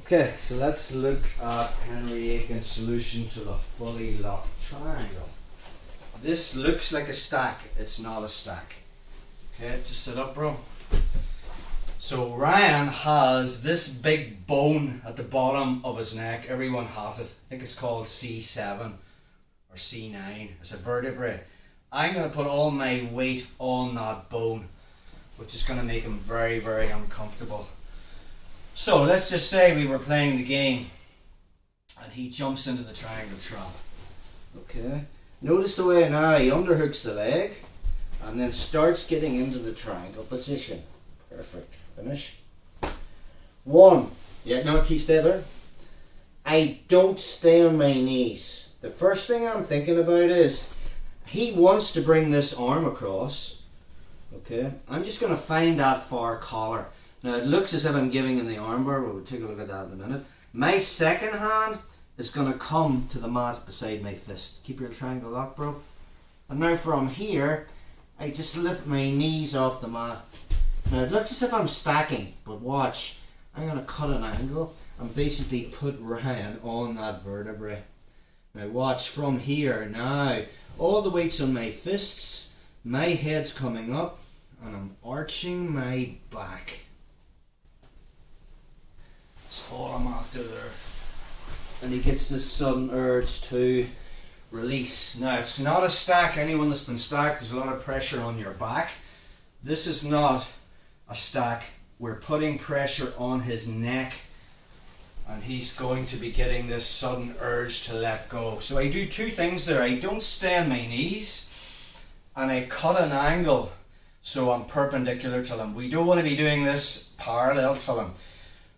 Okay, so let's look at Henry Akin's solution to the fully locked triangle. This looks like a stack, it's not a stack. Okay, just sit up, bro. So Ryan has this big bone at the bottom of his neck. Everyone has it. I think it's called C7 or C9. It's a vertebrae. I'm going to put all my weight on that bone, which is going to make him very, very uncomfortable. So let's just say we were playing the game and he jumps into the triangle trap. Okay. Notice the way now he underhooks the leg and then starts getting into the triangle position. Perfect. Finish. 1. Yeah, no, keep stay there. I don't stay on my knees. The first thing I'm thinking about is he wants to bring this arm across. Okay. I'm just going to find that far collar. Now it looks as if I'm giving him the armbar, but we'll take a look at that in a minute. My second hand is going to come to the mat beside my fist. Keep your triangle locked, bro. And now from here, I just lift my knees off the mat. Now it looks as if I'm stacking, but watch. I'm going to cut an angle and basically put Ryan on that vertebrae. Now watch from here. Now all the weight's on my fists, my head's coming up, and I'm arching my back. That's all I'm after there. And he gets this sudden urge to release. Now it's not a stack. Anyone that's been stacked, there's a lot of pressure on your back. This is not a stack. We're putting pressure on his neck and he's going to be getting this sudden urge to let go. So I do two things there. I don't stay on my knees and I cut an angle so I'm perpendicular to him. We don't want to be doing this parallel to him.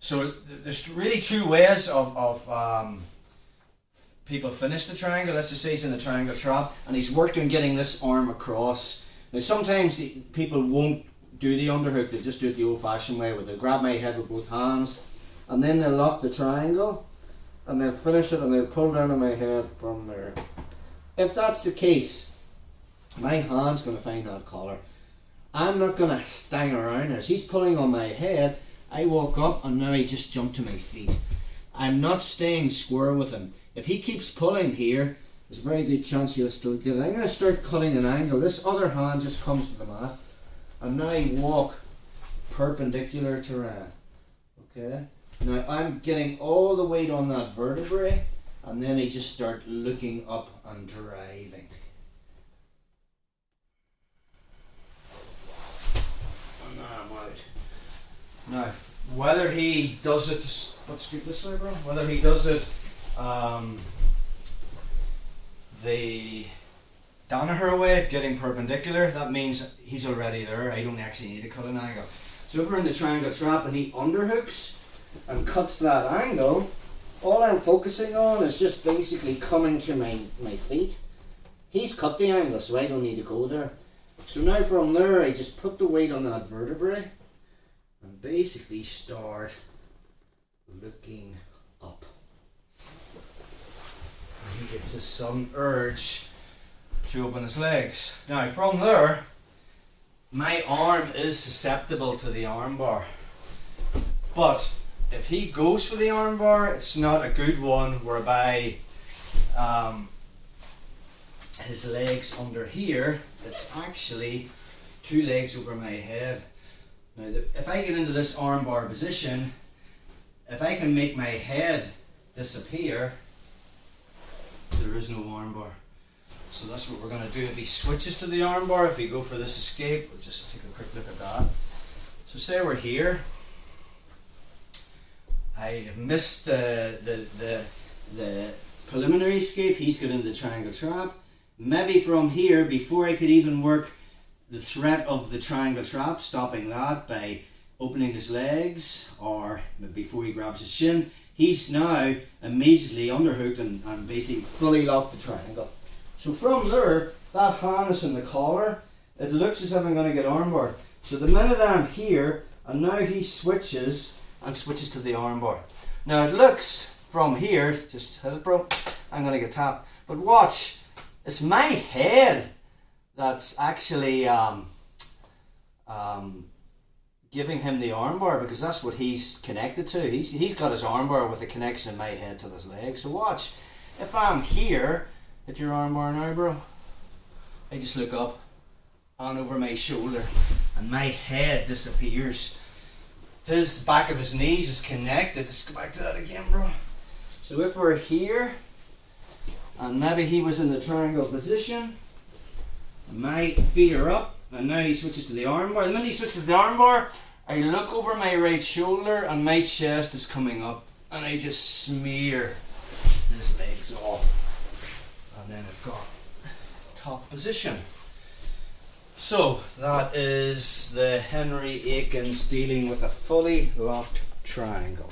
So there's really two ways of people finish the triangle. Let's just say he's in the triangle trap and he's worked on getting this arm across. Now sometimes people won't do the underhook, they'll just do it the old fashioned way where they'll grab my head with both hands and then they'll lock the triangle and they'll finish it and they'll pull down on my head from there. If that's the case, my hand's going to find that collar. I'm not going to stang around as he's pulling on my head. I walk up and now I just jump to my feet. I'm not staying square with him. If he keeps pulling here, there's a very good chance he'll still get it. I'm going to start cutting an angle. This other hand just comes to the mat. And now I walk perpendicular to Ryan. Okay? Now I'm getting all the weight on that vertebrae. And then I just start looking up and driving. And now I'm out. Now, whether he does it, let's scoot this way, bro. Whether he does it the Danaher way, getting perpendicular, that means he's already there. I don't actually need to cut an angle. So if we're in the triangle trap and he underhooks and cuts that angle, all I'm focusing on is just basically coming to my feet. He's cut the angle, so I don't need to go there. So now from there, I just put the weight on that vertebrae and basically start looking up. And he gets this sudden urge to open his legs. Now from there, my arm is susceptible to the armbar. But if he goes for the armbar, it's not a good one whereby his legs under here, it's actually two legs over my head. Now, if I get into this armbar position, if I can make my head disappear, there is no armbar. So that's what we're going to do. If he switches to the armbar, if we go for this escape, we'll just take a quick look at that. So say we're here. I have missed the preliminary escape. He's got into the triangle trap. Maybe from here, before I could even work the threat of the triangle trap, stopping that by opening his legs or before he grabs his shin, he's now immediately underhooked and basically fully locked the triangle. So from there, that harness and the collar, it looks as if I'm going to get armbar. So the minute I'm here, and now he switches to the armbar. Now it looks from here, just hit it, bro, I'm going to get tapped. But watch, it's my head that's actually giving him the armbar because that's what he's connected to. He's got his armbar with the connection of my head to his leg. So watch, if I'm here at your armbar now, bro, I just look up and over my shoulder and my head disappears. His back of his knees is connected. Let's go back to that again, bro. So if we're here and maybe he was in the triangle position, my feet are up, and now he switches to the armbar. The minute he switches to the armbar, I look over my right shoulder and my chest is coming up, and I just smear his legs off, and then I've got top position. So that is the Henry Akin's dealing with a fully locked triangle.